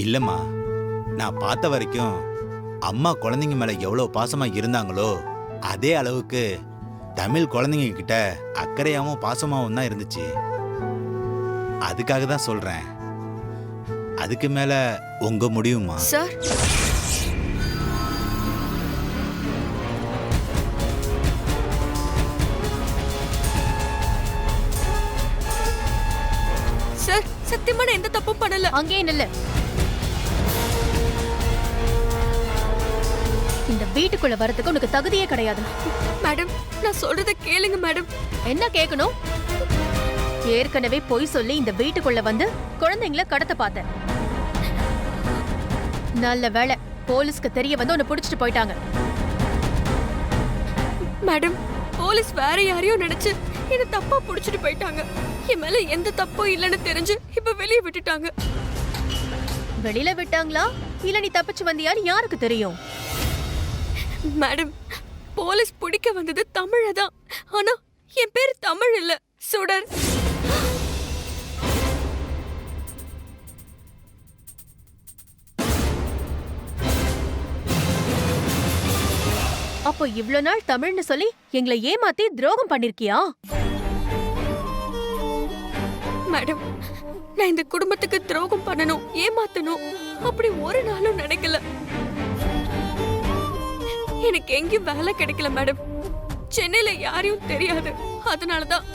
இல்லம்மா, நான் பார்த்த வரைக்கும் அம்மா குழந்தைங்க மேல எவ்வளவு பாசமா இருந்தாங்களோ அதே அளவுக்கு தமிழ் குழந்தைங்க கிட்ட அக்கறையாவும் பாசமாவும் தான் இருந்துச்சு. அதுக்காக தான் சொல்றேன். அதுக்கு மேல உங்க முடிவுமா? சார், சார் சத்தியமா நான் எந்த தப்பும் பண்ணல. அங்கேயே நில்லு. இந்த வீட்டுக்குள்ள வரதுக்கு உனக்கு தகுதியே கிடையாது. மேடம், நான் சொல்றத கேளுங்க மேடம். என்ன கேட்கணும்? ஏற்கனவே பொய் சொல்லி இந்த வீட்டுக்குள்ள வந்து குழந்தைங்கள கடத்த பார்த்த. நல்ல வேளை போலீஸ்க்கு தெரிய வந்து உன்னை புடிச்சிட்டு போயிட்டாங்க. மேடம், போலீஸ் வேற யாரையோ நினைச்சு என்ன தப்பா புடிச்சிட்டு போயிட்டாங்க. என் மேல எந்த தப்பும் இல்லைன்னு தெரிஞ்சு இப்ப வெளியே விட்டுட்டாங்க. வெளியில விட்டாங்களா இல்ல நீ தப்பிச்சு வந்தியான்னு யாருக்கு தெரியும்? மேடம், போலீஸ் பிடிக்க வந்தது தமிழதான். ஆனா என் பேர் தமிழ் இல்ல, சுடர். அப்போ இவ்ளோ நாள் தமிழ்னு சொல்லி எங்களை ஏமாத்தி துரோகம் பண்ணிருக்கியா? மேடம், நான் இந்த குடும்பத்துக்கு துரோகம் பண்ணணும், ஏமாத்தணும் அப்படி ஒரு நாளும் நினைக்கல. எனக்கு எங்கேயும் வேலை கிடைக்கல மேடம். சென்னையில யாரையும் தெரியாது. அதனாலதான்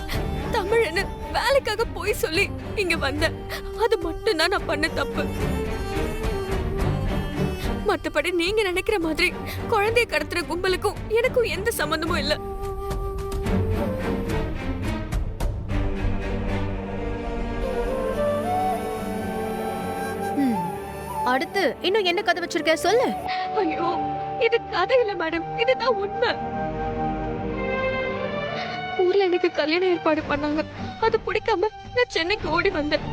தமிழ்னு வேலைக்காக போய் சொல்லி இங்க வந்தேன். அது மட்டும்தான் நான் பண்ண தப்பு. மத்தபடி நீங்க நினைக்கிற மாதிரி குழந்தைய கடத்துற கும்பலுக்கும் எனக்கும் எந்த சம்பந்தமும் இல்ல. அடுத்து இன்னும் என்ன கதை வச்சிருக்க சொல்லு. ஐயோ, இது கதை இல்ல மேடம், இதுதான் உண்மை. ஊர்ல எனக்கு கல்யாணம் ஏற்பாடு பண்ணாங்க. அது பிடிக்காம நான் சென்னைக்கு ஓடி வந்தேன்.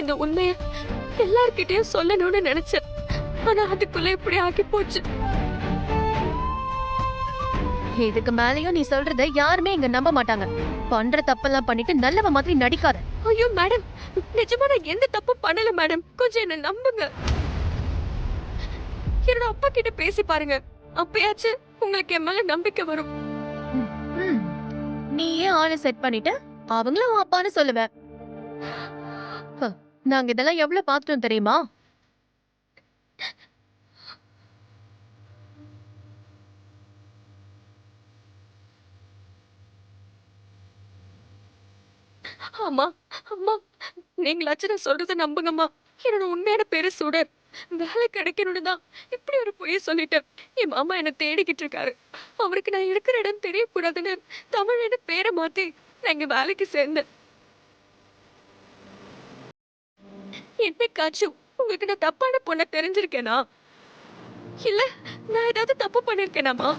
இந்த உண்மைய எல்லார்கிட்டயும் சொல்லணும்னு நினைச்சேன். ஆனா அதுக்குள்ள இப்படி ஆகி போச்சு. இதுக்கு மேலயும் நீ சொல்றத யாருமே இங்க நம்ப மாட்டாங்க. பண்ற தப்பெல்லாம் பண்ணிட்டு நல்லவ மாதிரி நடிக்காத. ஐயோ மேடம், நிஜமா நான் எந்த தப்பும் பண்ணல மேடம். கொஞ்சம் என்ன நம்புங்க. என்னோட அப்பா கிட்ட பேசி பாருங்க. அப்பயாச்சும் உங்களுக்கு என் மேல நம்பிக்கை வரும். நீயே ஆளை செட் பண்ணிட்டு அவங்களும் அப்பான்னு சொல்லுவ. நாங்க இதெல்லாம் எவ்வளவு பாத்துட்டோம் தெரியுமா? அம்மா, அம்மா, நீங்களாச்சும் நான் சொல்றத நம்புங்கம்மா. என்னோட உண்மையான பேரு சுடர். வேலை கிடைக்கணும்னு தான் இப்படி ஒரு பொய்ய சொல்லிட்டேன். என் மாமா என்ன தேடிக்கிட்டு இருக்காரு. அவருக்கு நான் இருக்கிற இடம் தெரியக்கூடாதுன்னு தமிழ் பேரை மாத்தி நான் இங்க வேலைக்கு சேர்ந்தேன். என்னைக்காச்சும் உங்களுக்கு நான் தப்பான பொண்ண தெரிஞ்சிருக்கேனா? இல்ல நான் ஏதாவது தப்பு பண்ணிருக்கேனாமா?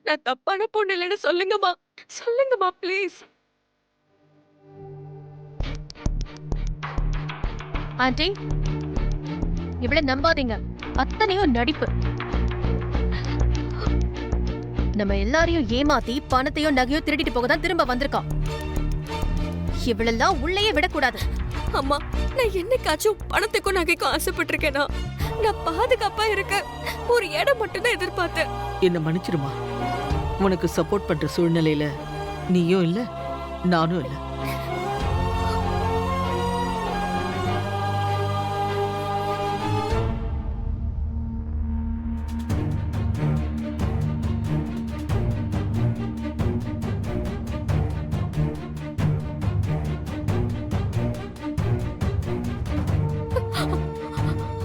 நான் தப்பான பொண்ணு இல்லைன்னு சொல்லுங்கம்மா, சொல்லுங்கம்மா ப்ளீஸ். ஆண்டி, இவளை நம்பாதீங்க. அத்தனையும் நடிப்பு. நம்ம எல்லாரையும் ஏமாத்தி பணத்தையும் நகையும் திருடிட்டு போக தான் திரும்ப வந்திருக்கான். இவளெல்லாம் உள்ளேயே விடக்கூடாது. அம்மா, நான் என்னைக்காச்சும் பணத்துக்கும் நகைக்கும் ஆசைப்பட்டிருக்கேனா? நான் பாதுகாப்பா இருக்க ஒரு இடம் மட்டும் தான் எதிர்பார்த்தேன். என்ன மன்னிச்சிருமா. உனக்கு சப்போர்ட் பண்ற சூழ்நிலையில நீயும் இல்ல, நானும் இல்ல.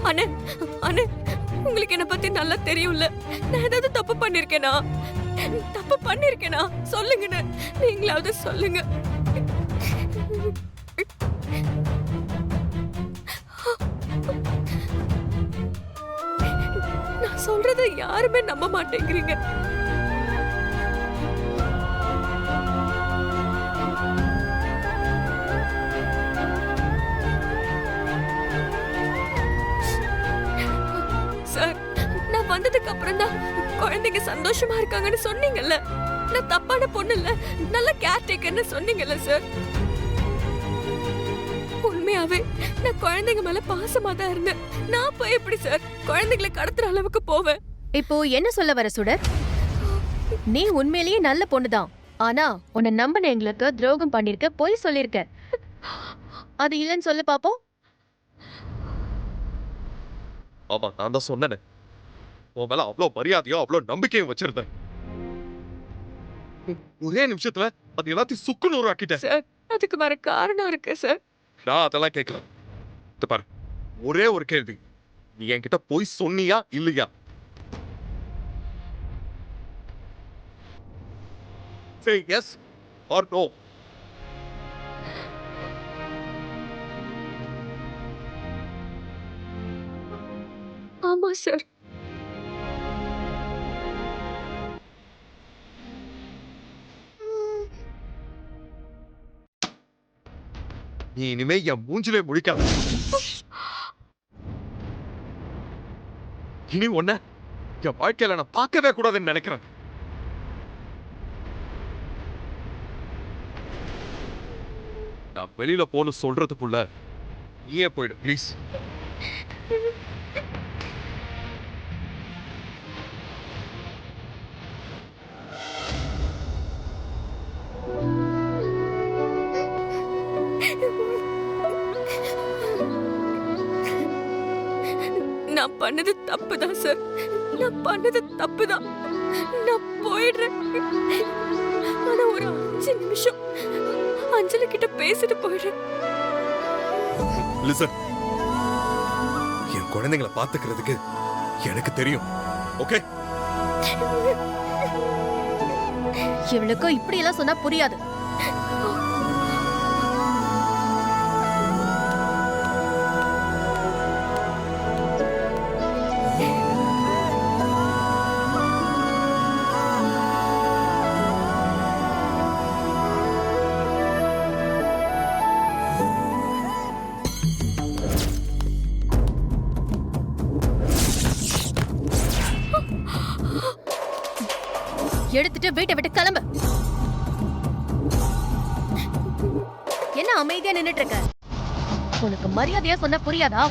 அண்ணே, அண்ணே, உங்களுக்கு என்ன பத்தி நல்லா தெரியும்ல. நான் ஏதாவது தப்பு பண்ணிருக்கேனா? தப்பு பண்ணிருக்கேனா? சொல்லுங்கண்ணே, நீங்களாவது சொல்லுங்க. நான் சொல்றத யாருமே நம்ப மாட்டேங்கிறீங்க. சார், நான் வந்ததுக்கு அப்புறம் தான் குழந்தைங்க சந்தோஷமா இருக்காங்கன்னு சொன்னீங்கல்ல. நான் தப்பான பொண்ணு இல்ல, நல்ல கேர் டேக்கர்னு சொன்னீங்கல்ல சார். உண்மையாவே நான் குழந்தைங்க மேல பாசமா தான் இருந்தேன். நான் போய் எப்படி சார் குழந்தைகளை கடத்துற அளவுக்கு போவேன்? இப்போ என்ன சொல்ல வர சுடர்? நீ உண்மையிலேயே நல்ல பொண்ணுதான். ஆனா உன்னை நம்பின எங்களுக்கு துரோகம் பண்ணிருக்க, பொய் சொல்லிருக்க. அது இல்லைன்னு சொல்லு பாப்போம். ஆமா, நான் தான் சொன்னேனே, உன் மேல அவ்வளவு மரியாதையும் அவ்வளவு நம்பிக்கையும் வச்சிருந்தேன். ஒரே நிமிஷத்துல அது எல்லாத்தையும் சுக்கு நூறு ஆக்கிட்டேன். சார் அதுக்கு வேற காரணம் இருக்கு சார். நான் அதெல்லாம் கேட்கல. இது பாரு, ஒரே ஒரு கேள்வி, நீ என்கிட்ட போய் சொன்னியா இல்லையா? Say yes or no. ஆமா சார். நீ இனிமே என் மூஞ்சிலே முழிக்காத. இனி ஒன்ன என் வாழ்க்கையில நான் பார்க்கவே கூடாதுன்னு நினைக்கிறேன். நான் வெளியில போன்னு சொல்றதுக்குள்ள நீயே போயிடு ப்ளீஸ். நான் பண்ணது தப்புதான் சார். நான் பண்ணது தப்புதான். நான் போயிடுறேன். ஆனா ஒரு 5 நிமிஷம் அஞ்சலி கிட்ட பேசிட்டு போயிடுறேன். லிசன், என் குழந்தைங்களை பாத்துக்கிறதுக்கு எனக்கு தெரியும். ஓகே? இவளுக்கும் இப்படி எல்லாம் சொன்னா புரியாது. எடுத்துட்டு வீட்டை விட்டு கிளம்பு. என்ன அமைதியா நின்னுட்டு இருக்க? உனக்கு மரியாதையா சொன்னா புரியாதா?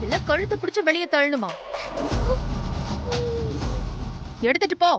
இல்ல கழுத்து பிடிச்சு வெளியே தள்ளணுமா? எடுத்துட்டு போ.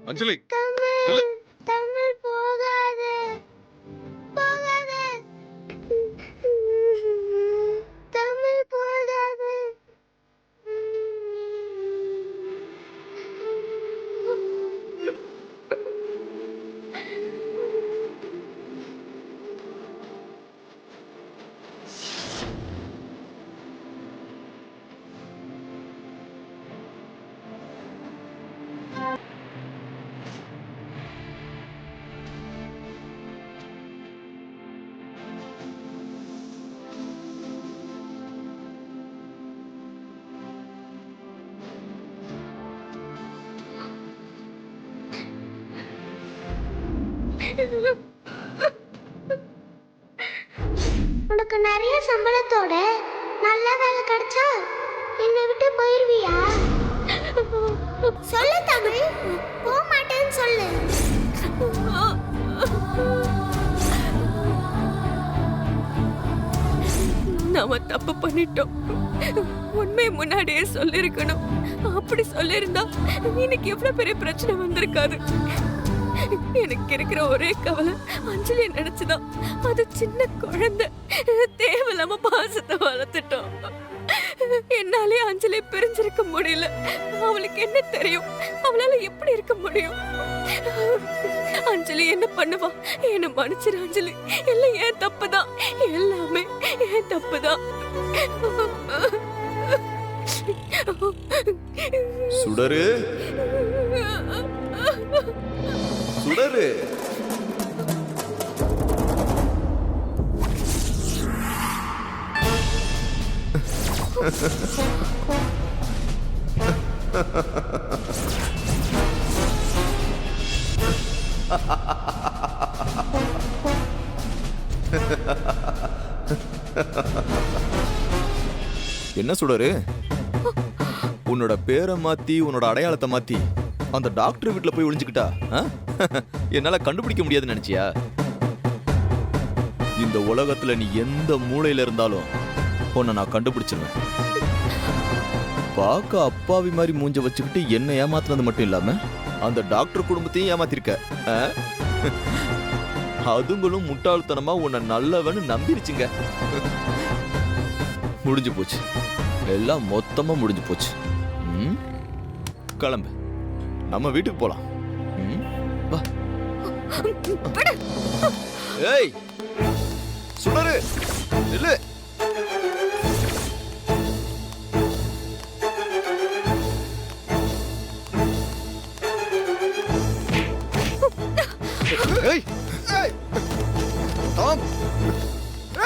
அஞ்சலி, தமிழ் போகாது போகாது தமிழ் போகாது. உனக்கு நிறைய சம்பளத்தோட நல்ல வேலை கிடைச்சா என்னை விட்டு போயிருவியா? சொல்லு தமிழ், போக மாட்டேன்னு சொல்லு. நாம தப்பு பண்ணிட்டோம். உண்மையை முன்னாடியே சொல்லிருக்கணும். அப்படி சொல்லிருந்தா இன்னைக்கு எவ்வளவு பெரிய பிரச்சனை வந்திருக்காது. எனக்கு இருக்கிற ஒரே கவலை அஞ்சலியை நினைச்சுதான். அது சின்ன குழந்தை, தேவையில்லாம பாசத்தை வளர்த்துட்டோம். என்னாலே அஞ்சலி பிரிஞ்சிருக்க முடியல. அவளுக்கு என்ன தெரியும்? அவளால எப்படி இருக்க முடியும்? அஞ்சலி என்ன பண்ணுவா? என்ன மன்னிச்சிரு அஞ்சலி. எல்லாம் ஏன் தப்புதான், எல்லாமே ஏன் தப்புதான். சுடரு சுடரு என்ன சுடரு, உன்னோட பேரை மாத்தி உன்னோட அடையாளத்தை மாத்தி அந்த டாக்டர் வீட்டுல போய் ஒளிஞ்சுக்கிட்டா என்னால கண்டுபிடிக்க முடியாதுன்னு நினைச்சியா? இந்த உலகத்துல நீ எந்த மூலையில இருந்தாலும் உன்னை நான் கண்டுபிடிச்சிருவேன். பார்க்க அப்பாவி மாதிரி மூஞ்ச வச்சுக்கிட்டு என்ன ஏமாத்துனது மட்டும் இல்லாம அந்த டாக்டர் குடும்பத்தையும் ஏமாத்திருக்க. அதுங்களும் முட்டாள்தனமா உன்னை நல்லவன்னு நம்பிருச்சுங்க. முடிஞ்சு போச்சு, எல்லாம் மொத்தமா முடிஞ்சு போச்சு. கிளம்பு, நம்ம வீட்டுக்கு போலாம். வா. ஏய் சுடரு, இல்ல ஏய் ஏய் டாம்,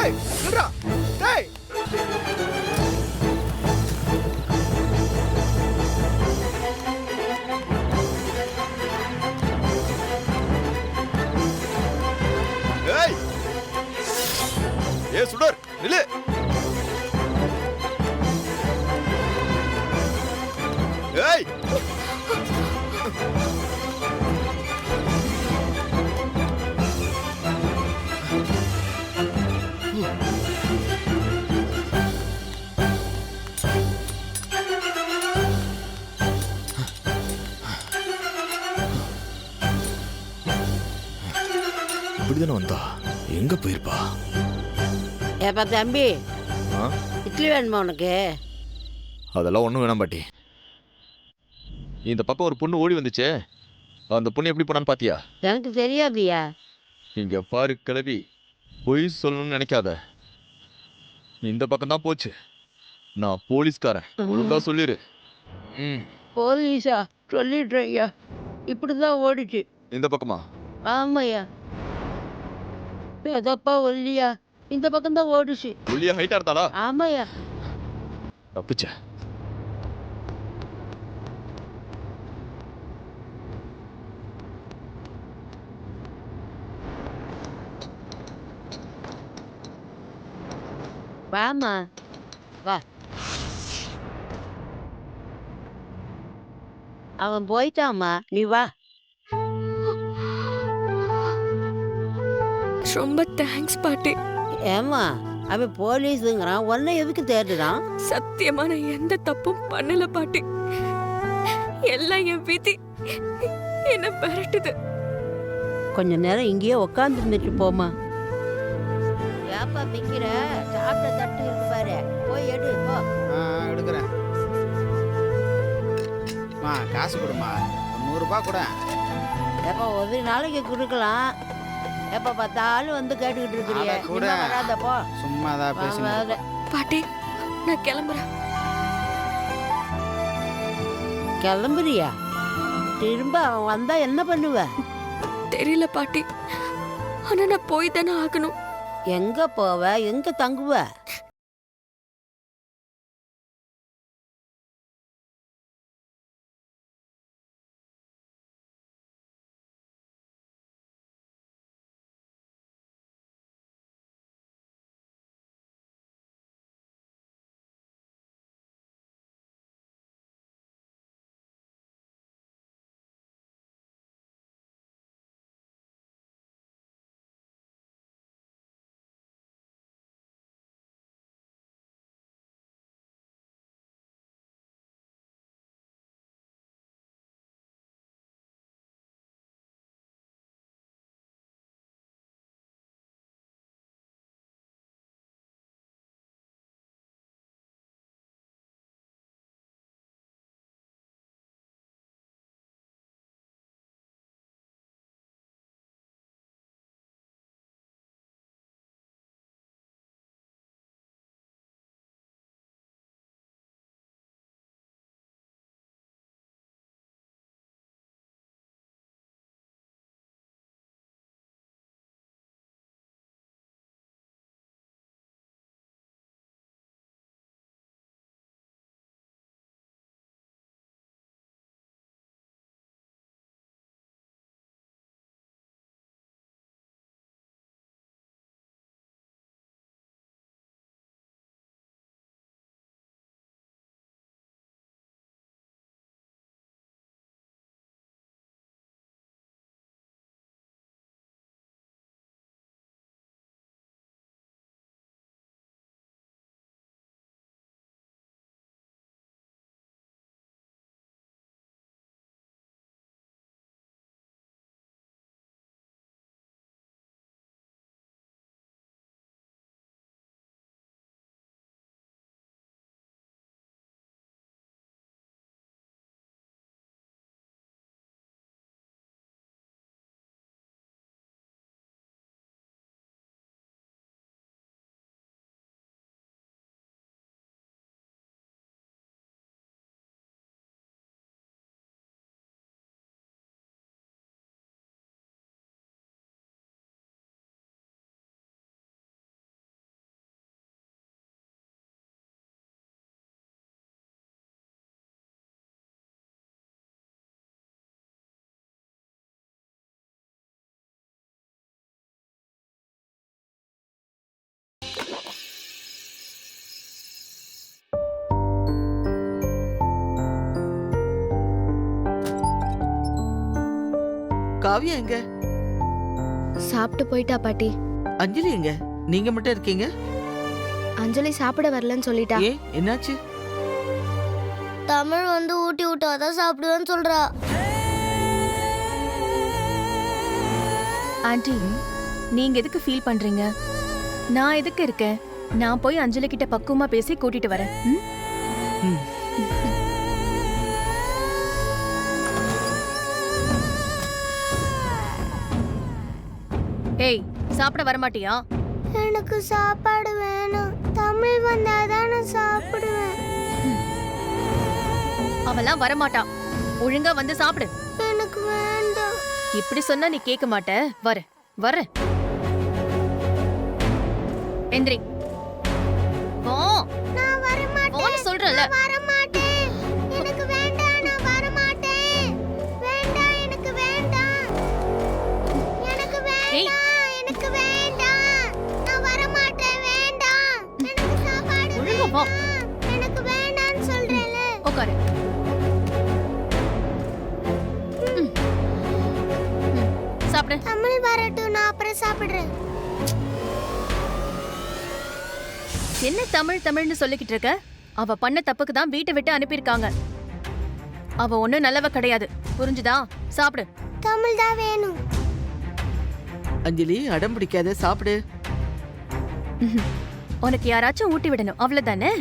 ஏய் நில்றா, ஏய் ஏய் ஏ சுடர் நில்லு. ஏய் இப்படிதானே வந்தா, எங்க போயிருப்பா? ஏப்பா தம்பி, ஆ? இட்லி வேணுமா உனக்கு? அதெல்லாம் ஒண்ணும் வேணாம் பாட்டி. இந்த பக்கம் ஒரு பொண்ணு ஓடி வந்துச்சே, அந்த பொண்ணு எப்படி போனான்னு பாத்தியா? எனக்கு தெரியாதியா. இங்க பாரு கிளவி, பொய் சொல்லணும்னு நினைக்காத. இந்த பக்கம் தான் போச்சு. நான் போலீஸ்காரன், ஒழுங்கா சொல்லிரு. போலீஸா? சொல்லிடுறேன் ஐயா. இப்படிதான் ஓடிச்சு. இந்த பக்கமா? ஆமாய்யா. எதப்பா ஒல்லியா? இந்த பக்கம் தான் ஓடிச்சு. ஒல்லியா ஹைட்டா இருந்தாளா? ஆமாய்யா. தப்பிச்ச. வாமா, வா. அவன் போயிட்டாமா, நீ வா. ரொம்ப தேங்க்ஸ் பாட்டி. ஏமா, அவன் போலீஸுங்கிறான், உன்னை எதுக்கு தேடுறான்? சத்தியமா நான் எந்த தப்பும் பண்ணல பாட்டி. எல்லாம் என் விதி என்ன பெரட்டுது. கொஞ்ச நேரம் இங்கேயே உட்காந்து இருந்துட்டு போமா. ஏப்பா பிக்கிற? சாப்பிட்ட தட்டு இருக்கு பாரு, போய் எடு போ. எடுக்கிறேன். காசு கொடுமா, 100 ரூபாய் கூட. ஏப்பா ஒரு நாளைக்கு கொடுக்கலாம். எப்ப பார்த்தாலும் வந்து கேட்டுக்கிட்டு இருக்கிறிய. கூட வராத போ. சும்மா தான் பேசுங்க. பாட்டி நான் கிளம்புறேன். கிளம்புறியா? திரும்ப அவன் வந்தா என்ன பண்ணுவ? தெரியல பாட்டி, ஆனா நான் போய் தானே ஆகணும். எங்க போவ? எங்க தங்குவ? காவியா எங்க? சாப்பிட்டு போயிட்டா பாட்டி. அஞ்சலி எங்க? நீங்க மட்டும் இருக்கீங்க? அஞ்சலி சாப்பிட வரலன்னு சொல்லிட்டா. ஏன் என்னாச்சு? தமிழ் வந்து ஊட்டி விட்டாதான் சாப்பிடுவேன்னு சொல்றா. ஆண்டி நீங்க எதுக்கு ஃபீல் பண்றீங்க? நான் எதுக்கு இருக்கேன்? நான் போய் அஞ்சலி கிட்ட பக்குவமா பேசி கூட்டிட்டு வரேன். ம்? ம். ஏய் சாப்பிட வரமாட்டியா? எனக்கு சாப்பாடு வேணும். தமிழ் வந்தாதான் நான் சாப்பிடுவேன். அவெல்லாம் வரமாட்டா. ஒழுங்கா வந்து சாப்பிடு. எனக்கு வேண்டாம். இப்படி சொன்னா நீ கேட்க மாட்ட. வர எந்திரி. போ. நான் வர மாட்டேன். போன்னு சொல்றல. வர மாட்டேன். எனக்கு வேண்டாம். நான் வர மாட்டேன். வேண்டாம். எனக்கு வேண்டாம். எனக்கு வேண்டாம். எனக்கு வேண்டாம். நான் வர மாட்டேன். வேண்டாம். எனக்கு சாப்பாடு ஒழுங்கா வா. வேண்டாம். எனக்கு வேண்டாம்னு சொல்றேன்ல. உட்காரு. சாப்பிடு. தமிழ் வரட்டும், நான் அப்புறம் சாப்பிடுறேன். என்ன தமிழ்னு சொல்லிக்கிட்டு இருக்க? அவ பண்ண தப்புக்கு தான் வீட்டை விட்டு அனுப்பியிருக்காங்க. அவ ஒண்ணும் நல்லவ கிடையாது. புரிஞ்சுதா? சாப்பிடு. தமிழ் தான் வேணும். அஞ்சலி அடம் பிடிக்காத, சாப்பிடு. உனக்கு யாராச்சும் ஊட்டி விடணும் அவ்வளவுதானே?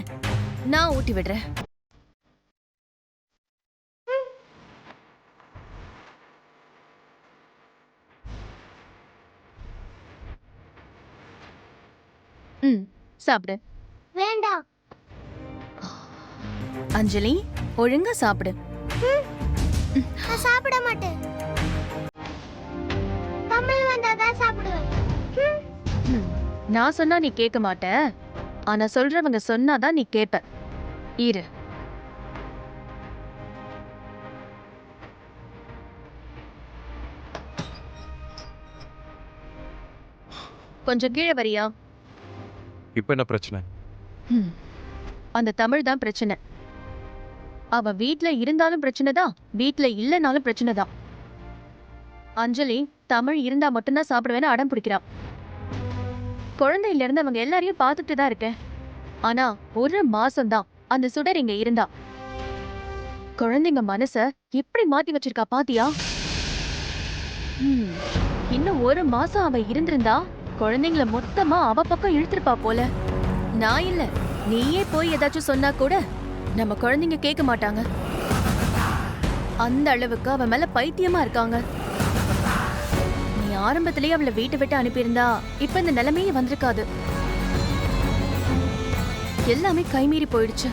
நான் ஊட்டி விடுறேன். சாப்பிடு. வேண்டாம். அஞ்சலி ஒழுங்கா சாப்பிடு. நான் சாப்பிட மாட்டேன். தமிழ் வந்தாதான் சாப்பிடுவேன். நான் சொன்னா நீ கேட்க மாட்ட. ஆனா சொல்றவங்க சொன்னாதான் நீ கேட்ப. இரு. கொஞ்சம் கீழே வரியா? இப்ப என்ன பிரச்சனை? அந்த தமிழ் தான் பிரச்சனை. அவ வீட்ல இருந்தாலும் பிரச்சனை தான், வீட்ல இல்லனாலும் பிரச்சனை தான். அஞ்சலி தமிழ் இருந்தா மட்டும்தான் சாப்பிடுவேன்னு அடம் பிடிக்கிறா. குழந்தையில இருந்து அவங்க எல்லாரையும் பார்த்துட்டு தான் இருக்கேன். ஆனா ஒரு மாசம்தான் அந்த சுடர் இங்க இருந்தா. குழந்தைங்க மனச எப்படி மாத்தி வச்சிருக்கா பாத்தியா? இன்னும் ஒரு மாசம் அவ இருந்திருந்தா குழந்தைங்கள மொத்தமா அவ பக்கம் இழுத்துருப்பா போல. நான் இல்ல, நீயே போய் ஏதாச்சும் சொன்னா கூட நம்ம குழந்தைங்க கேட்க மாட்டாங்க. அந்த அளவுக்கு அவ மேல பைத்தியமா இருக்காங்க. நீ ஆரம்பத்திலேயே அவளை வீட்டை விட்டு அனுப்பியிருந்தா இப்ப இந்த நிலைமையே வந்திருக்காது. எல்லாமே கைமீறி போயிடுச்சு.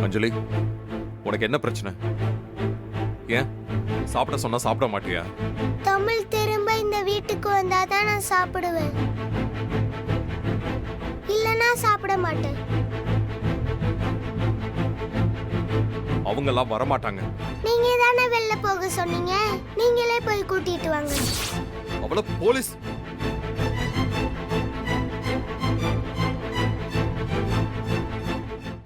அஞ்சலி, உனக்கு என்ன பிரச்சனை? ஏன் சாப்பிட சொன்னா சாப்பிட மாட்டியா? தமிழ் திரும்ப இந்த வீட்டுக்கு வந்தாதான் நான் சாப்பிடுவேன். இல்லனா சாப்பிட மாட்டேன். அவங்கெல்லாம் வரமாட்டாங்க. நீங்க தானே வெளில போக சொன்னீங்க. நீங்களே போய் கூட்டிட்டு வாங்க. அவள போலீஸ்